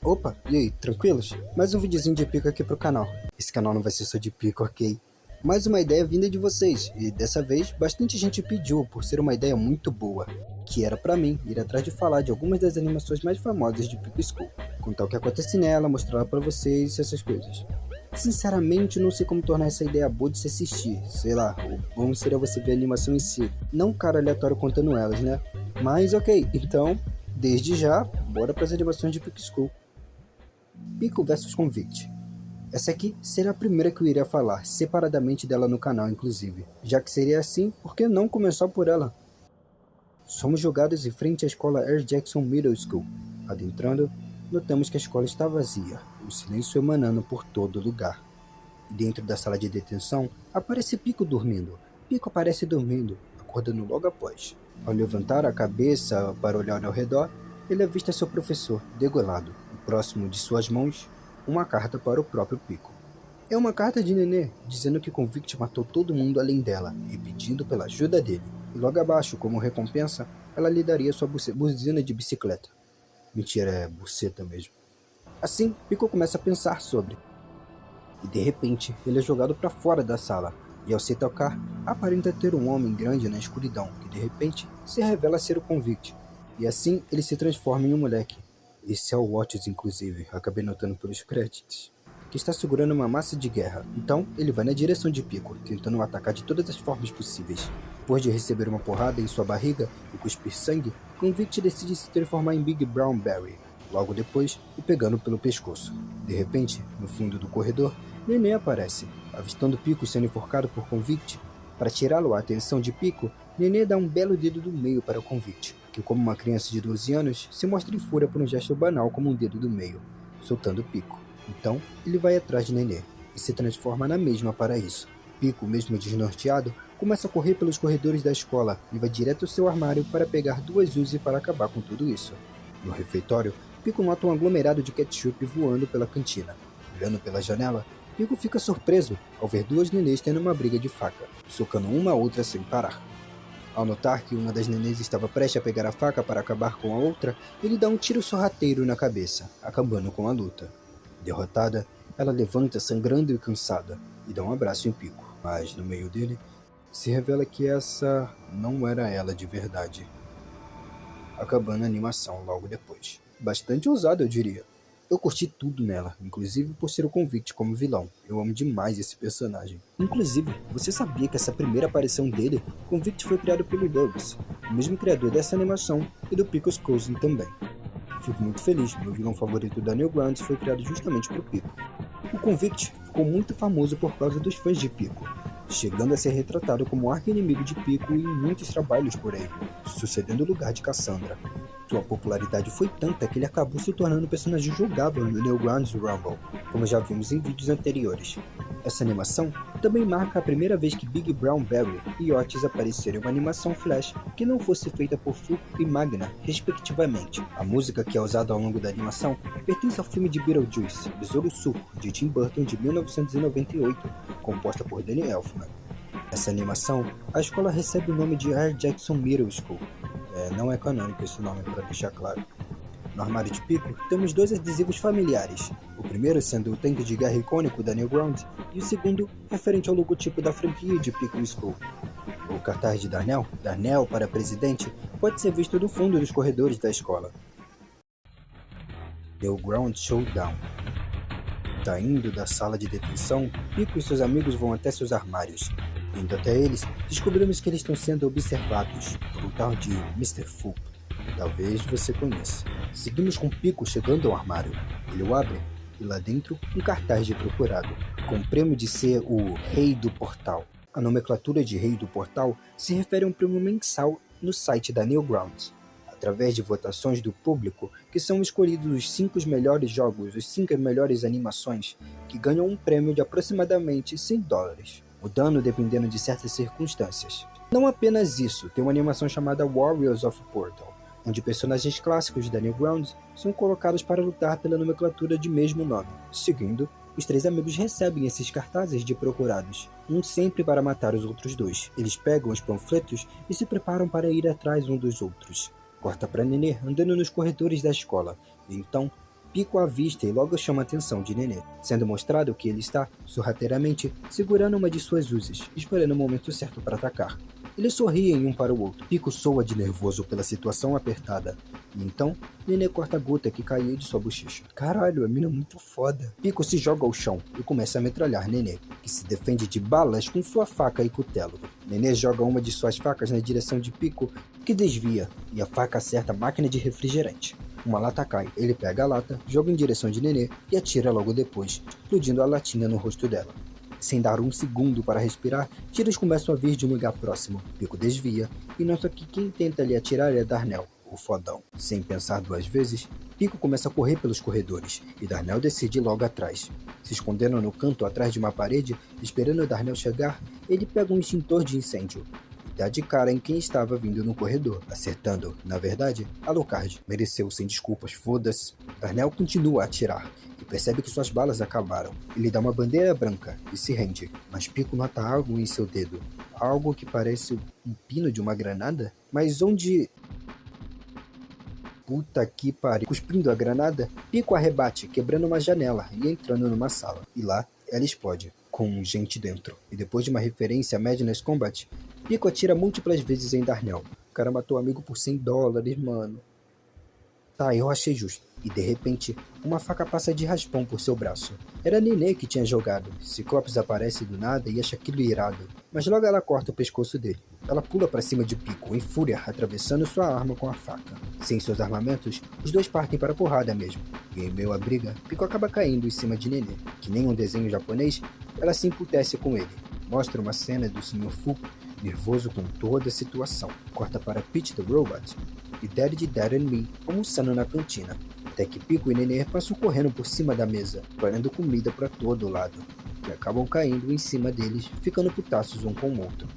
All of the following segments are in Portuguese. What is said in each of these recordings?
Opa, e aí, tranquilos? Mais um videozinho de pico aqui pro canal. Esse canal não vai ser só de pico, ok? Mais uma ideia vinda de vocês, e dessa vez bastante gente pediu por ser uma ideia muito boa, que era pra mim ir atrás de falar de algumas das animações mais famosas de Pico School, contar o que acontece nela, mostrar ela pra vocês, essas coisas. Sinceramente, não sei como tornar essa ideia boa de se assistir, sei lá, o bom seria você ver a animação em si, não um cara aleatório contando elas, né? Mas ok, então, desde já, bora pras animações de Pico School. Pico vs Convict. Essa aqui será a primeira que eu iria falar, separadamente dela no canal inclusive. Já que seria assim, por que não começar por ela? Somos jogados em frente à escola Air Jackson Middle School. Adentrando, notamos que a escola está vazia, o silêncio emanando por todo lugar. E dentro da sala de detenção, aparece Pico dormindo. Pico aparece dormindo, acordando logo após. Ao levantar a cabeça para olhar ao redor, ele avista seu professor, degolado, e próximo de suas mãos, uma carta para o próprio Pico. É uma carta de Nenê, dizendo que Convict matou todo mundo além dela, e pedindo pela ajuda dele. E logo abaixo, como recompensa, ela lhe daria sua buzina de bicicleta. Mentira, é buceta mesmo. Assim, Pico começa a pensar sobre. E de repente, ele é jogado para fora da sala, e ao se tocar, aparenta ter um homem grande na escuridão, que de repente se revela ser o Convict. E assim ele se transforma em um moleque. Esse é o Watts, inclusive, acabei notando pelos créditos, que está segurando uma massa de guerra. Então ele vai na direção de Pico, tentando atacar de todas as formas possíveis. Depois de receber uma porrada em sua barriga e cuspir sangue, Convict decide se transformar em Big Brown Berry, logo depois o pegando pelo pescoço. De repente, no fundo do corredor, Nenê aparece, avistando Pico sendo enforcado por Convict. Para tirá-lo a atenção de Pico, Nenê dá um belo dedo do meio para o Convict, que como uma criança de 12 anos, se mostra em fúria por um gesto banal como um dedo do meio, soltando Pico. Então, ele vai atrás de Nenê, e se transforma na mesma para isso. Pico, mesmo desnorteado, começa a correr pelos corredores da escola e vai direto ao seu armário para pegar duas Uzi para acabar com tudo isso. No refeitório, Pico nota um aglomerado de ketchup voando pela cantina. Olhando pela janela, Pico fica surpreso ao ver duas nenês tendo uma briga de faca, socando uma a outra sem parar. Ao notar que uma das nenês estava prestes a pegar a faca para acabar com a outra, ele dá um tiro sorrateiro na cabeça, acabando com a luta. Derrotada, ela levanta sangrando e cansada, e dá um abraço em Pico, mas no meio dele, se revela que essa não era ela de verdade. Acabando a animação logo depois. Bastante ousado, eu diria. Eu curti tudo nela, inclusive por ser o Convict como vilão. Eu amo demais esse personagem. Inclusive, você sabia que essa primeira aparição dele, Convict foi criado pelo Douglas, o mesmo criador dessa animação e do Pico's Cousin também. Fico muito feliz, meu vilão favorito da Newgrounds foi criado justamente por Pico. O Convict ficou muito famoso por causa dos fãs de Pico, chegando a ser retratado como arqui-inimigo de Pico em muitos trabalhos por aí, sucedendo o lugar de Cassandra. Sua popularidade foi tanta que ele acabou se tornando um personagem jogável no Newgrounds Rumble, como já vimos em vídeos anteriores. Essa animação também marca a primeira vez que Big Brown Berry e Otis apareceram em uma animação flash que não fosse feita por Fluke e Magna, respectivamente. A música que é usada ao longo da animação pertence ao filme de Beetlejuice, Besouro Suco, de Tim Burton de 1998, composta por Danny Elfman. Nessa animação, a escola recebe o nome de Air Jackson Middle School. Não é canônico esse nome, para deixar claro. No armário de Pico, temos dois adesivos familiares, o primeiro sendo o tanque de guerra icônico da Newgrounds e o segundo referente ao logotipo da franquia de Pico School. O cartaz de Darnell para presidente, pode ser visto no fundo dos corredores da escola. Newgrounds Showdown. Saindo da sala de detenção, Pico e seus amigos vão até seus armários. Indo até eles, descobrimos que eles estão sendo observados por um tal de Mr. Fu. Talvez você conheça. Seguimos com Pico chegando ao armário. Ele o abre e lá dentro um cartaz de procurado, com o prêmio de ser o Rei do Portal. A nomenclatura de Rei do Portal se refere a um prêmio mensal no site da Newgrounds, através de votações do público, que são escolhidos os 5 melhores jogos, os 5 melhores animações, que ganham um prêmio de aproximadamente $100, mudando dependendo de certas circunstâncias. Não apenas isso, tem uma animação chamada Warriors of Portal, onde personagens clássicos da Newgrounds são colocados para lutar pela nomenclatura de mesmo nome. Seguindo, os 3 amigos recebem esses cartazes de procurados, um sempre para matar os outros 2. Eles pegam os panfletos e se preparam para ir atrás um dos outros. Corta para Nenê andando nos corredores da escola, e então Pico a avista e logo chama a atenção de Nenê, sendo mostrado que ele está, sorrateiramente, segurando uma de suas uzes, esperando o momento certo para atacar. Eles sorriem um para o outro. Pico soa de nervoso pela situação apertada. E então, Nenê corta a gota que caiu de sua bochecha. Caralho, a mina é muito foda. Pico se joga ao chão e começa a metralhar Nenê, que se defende de balas com sua faca e cutelo. Nenê joga uma de suas facas na direção de Pico, que desvia, e a faca acerta a máquina de refrigerante. Uma lata cai, ele pega a lata, joga em direção de Nenê e atira logo depois, explodindo a latinha no rosto dela. Sem dar um segundo para respirar, tiros começam a vir de um lugar próximo. Pico desvia e nota que quem tenta lhe atirar é Darnell, o fodão. Sem pensar duas vezes, Pico começa a correr pelos corredores e Darnell decide ir logo atrás. Se escondendo no canto atrás de uma parede, esperando Darnell chegar, ele pega um extintor de incêndio e dá de cara em quem estava vindo no corredor, acertando, na verdade, Alucard. Mereceu sem desculpas, foda-se. Darnell continua a atirar e percebe que suas balas acabaram. Ele dá uma bandeira branca e se rende, mas Pico nota algo em seu dedo. Algo que parece um pino de uma granada? Mas onde... Puta que pariu. Cuspindo a granada, Pico arrebate, quebrando uma janela e entrando numa sala. E lá, ela explode, com gente dentro. E depois de uma referência a Madness Combat, Pico atira múltiplas vezes em Darnell. O cara matou o amigo por $100, mano. Tá, eu achei justo. E de repente, uma faca passa de raspão por seu braço. Era Nenê que tinha jogado. Ciclopes aparece do nada e acha aquilo irado. Mas logo ela corta o pescoço dele. Ela pula para cima de Pico, em fúria, atravessando sua arma com a faca. Sem seus armamentos, os dois partem para a porrada mesmo. E em meio à briga, Pico acaba caindo em cima de Nenê. Que nem um desenho japonês, ela se emputece com ele. Mostra uma cena do Sr. Fu, nervoso com toda a situação. Corta para Pete the Robot e Daddy Dad and Me almoçando na cantina. Até que Pico e Nenê passam correndo por cima da mesa, espalhando comida para todo lado, que acabam caindo em cima deles, ficando putaços um com o outro.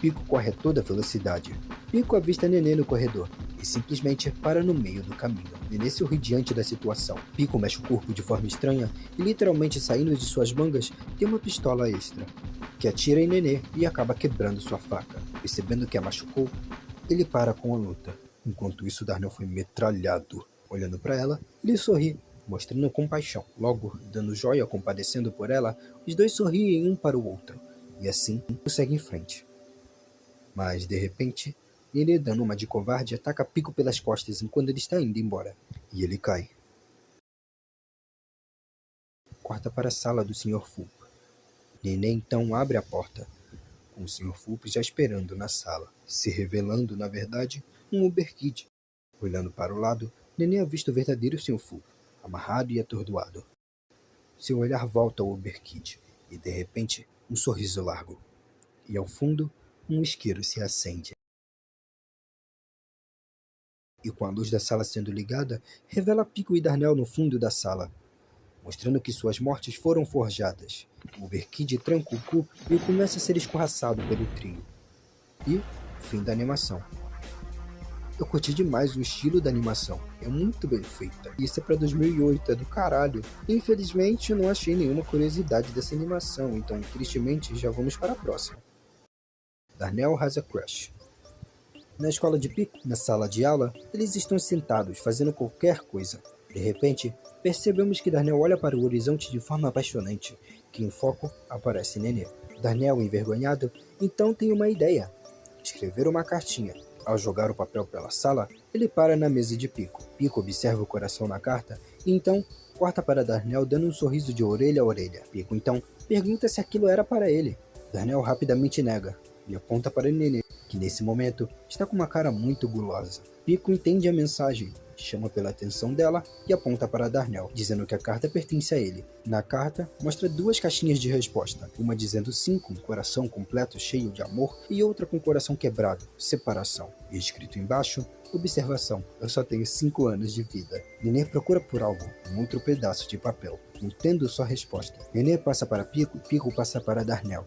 Pico corre a toda velocidade. Pico avista Nenê no corredor e simplesmente para no meio do caminho. Nenê sorri diante da situação. Pico mexe o corpo de forma estranha e literalmente saindo de suas mangas tem uma pistola extra, que atira em Nenê e acaba quebrando sua faca. Percebendo que a machucou, ele para com a luta. Enquanto isso, Darnell foi metralhado. Olhando para ela, ele sorri, mostrando compaixão. Logo, dando joia compadecendo por ela, os dois sorriem um para o outro. E assim, segue em frente. Mas, de repente, Nenê, dando uma de covarde, ataca Pico pelas costas enquanto ele está indo embora. E ele cai. Corta para a sala do Sr. Fu. Nenê então abre a porta, com o Sr. Fu já esperando na sala, se revelando, na verdade, um Uber Kid. Olhando para o lado, Nenê avista o verdadeiro Sr. Fu, amarrado e atordoado. Seu olhar volta ao Uber Kid, e de repente, um sorriso largo. E ao fundo, um isqueiro se acende. E com a luz da sala sendo ligada, revela Pico e Darnell no fundo da sala, mostrando que suas mortes foram forjadas. O Uber Kid tranca o cu e começa a ser escorraçado pelo trio. E fim da animação. Eu curti demais o estilo da animação, é muito bem feita. Isso é pra 2008, é do caralho. Infelizmente eu não achei nenhuma curiosidade dessa animação, então tristemente já vamos para a próxima. Darnell has a crush. Na escola de Pico, na sala de aula, eles estão sentados fazendo qualquer coisa. De repente, percebemos que Darnell olha para o horizonte de forma apaixonante, que em foco aparece Nenê. Darnell, envergonhado, então tem uma ideia: escrever uma cartinha. Ao jogar o papel pela sala, ele para na mesa de Pico. Pico observa o coração na carta e então corta para Darnell dando um sorriso de orelha a orelha. Pico então pergunta se aquilo era para ele. Darnell rapidamente nega e aponta para Nenê, que nesse momento está com uma cara muito gulosa. Pico entende a mensagem, chama pela atenção dela e aponta para Darnell, dizendo que a carta pertence a ele. Na carta, mostra duas caixinhas de resposta, uma dizendo sim com coração completo cheio de amor e outra com coração quebrado, separação. E escrito embaixo, observação: eu só tenho 5 anos de vida. Nenê procura por algo, um outro pedaço de papel. Entendo sua resposta. Nenê passa para Pico e Pico passa para Darnell.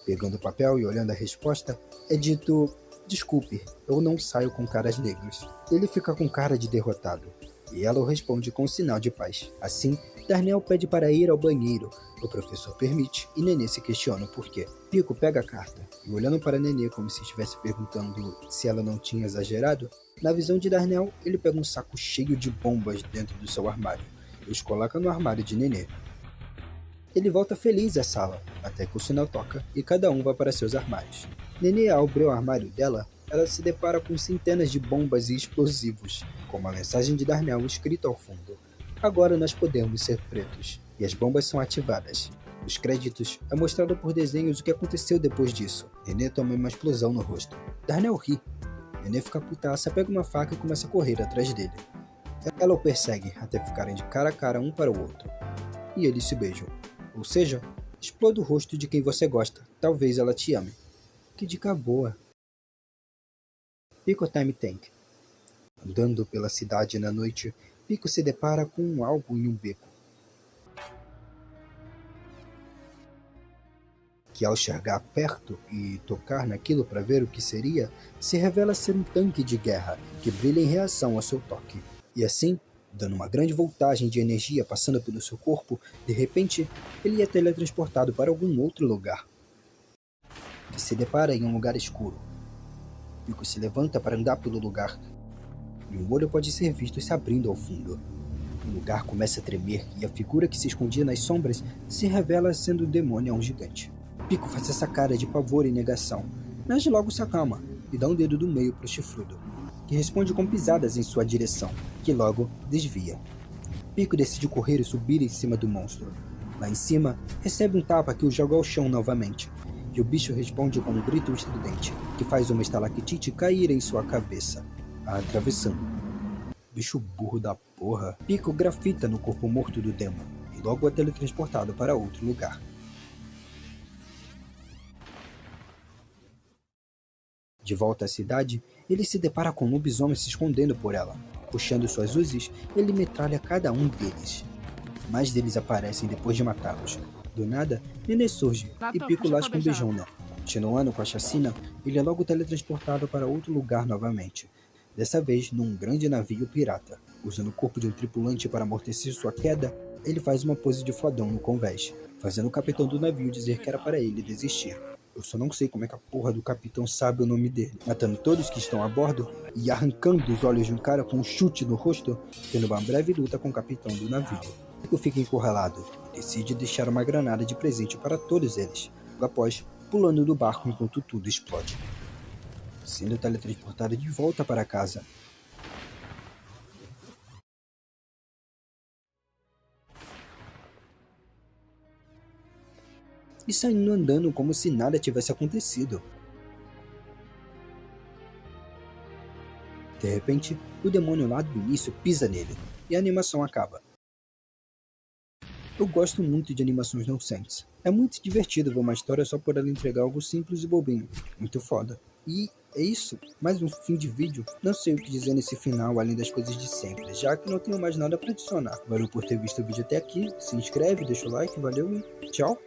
Pegando o papel e olhando a resposta, é dito: desculpe, eu não saio com caras negros. Ele fica com cara de derrotado, e ela o responde com um sinal de paz. Assim, Darnell pede para ir ao banheiro. O professor permite, e Nenê se questiona o porquê. Pico pega a carta, e olhando para Nenê como se estivesse perguntando se ela não tinha exagerado, na visão de Darnell, ele pega um saco cheio de bombas dentro do seu armário. e os coloca no armário de Nenê. Ele volta feliz à sala, até que o sinal toca e cada um vai para seus armários. Nenê, ao abrir o armário dela, ela se depara com centenas de bombas e explosivos, com uma mensagem de Darnell escrita ao fundo. Agora nós podemos ser pretos, e as bombas são ativadas. Nos créditos, é mostrado por desenhos o que aconteceu depois disso. Nenê toma uma explosão no rosto. Darnell ri. Nenê fica putaça, pega uma faca e começa a correr atrás dele. Ela o persegue até ficarem de cara a cara um para o outro. E eles se beijam. Ou seja, exploda o rosto de quem você gosta. Talvez ela te ame. Que dica boa. Pico Time Tank. Andando pela cidade na noite, Pico se depara com algo em um beco. Que ao chegar perto e tocar naquilo para ver o que seria, se revela ser um tanque de guerra que brilha em reação ao seu toque. E assim, dando uma grande voltagem de energia passando pelo seu corpo, de repente, ele é teletransportado para algum outro lugar. Que se depara em um lugar escuro. Pico se levanta para andar pelo lugar, e um olho pode ser visto se abrindo ao fundo. O lugar começa a tremer e a figura que se escondia nas sombras se revela sendo o demônio a um gigante. Pico faz essa cara de pavor e negação, mas logo se acalma e dá um dedo do meio para o chifrudo, que responde com pisadas em sua direção, que logo desvia. Pico decide correr e subir em cima do monstro. Lá em cima, recebe um tapa que o joga ao chão novamente, e o bicho responde com um grito estridente, que faz uma estalactite cair em sua cabeça, a atravessando. Bicho burro da porra. Pico grafita no corpo morto do demo, e logo é teletransportado para outro lugar. De volta à cidade, ele se depara com um lobisomem se escondendo por ela. Puxando suas uzis, ele metralha cada um deles. Mais deles aparecem depois de matá-los. Do nada, Nenê surge e Pico lasca um beijão nela. Continuando com a chacina, ele é logo teletransportado para outro lugar novamente. Dessa vez num grande navio pirata. Usando o corpo de um tripulante para amortecer sua queda, ele faz uma pose de fodão no convés, fazendo o capitão do navio dizer que era para ele desistir. Eu só não sei como é que a porra do capitão sabe o nome dele, matando todos que estão a bordo e arrancando os olhos de um cara com um chute no rosto, tendo uma breve luta com o capitão do navio. Pico fica encurralado e decide deixar uma granada de presente para todos eles, após pulando do barco enquanto tudo explode. Sendo teletransportado de volta para casa. E saindo andando como se nada tivesse acontecido. De repente, o demônio lá do início pisa nele, e a animação acaba. Eu gosto muito de animações nonsense. É muito divertido ver uma história só por ela entregar algo simples e bobinho. Muito foda. E é isso, mais um fim de vídeo. Não sei o que dizer nesse final, além das coisas de sempre, já que não tenho mais nada para adicionar. Valeu por ter visto o vídeo até aqui, se inscreve, deixa o like, valeu e tchau!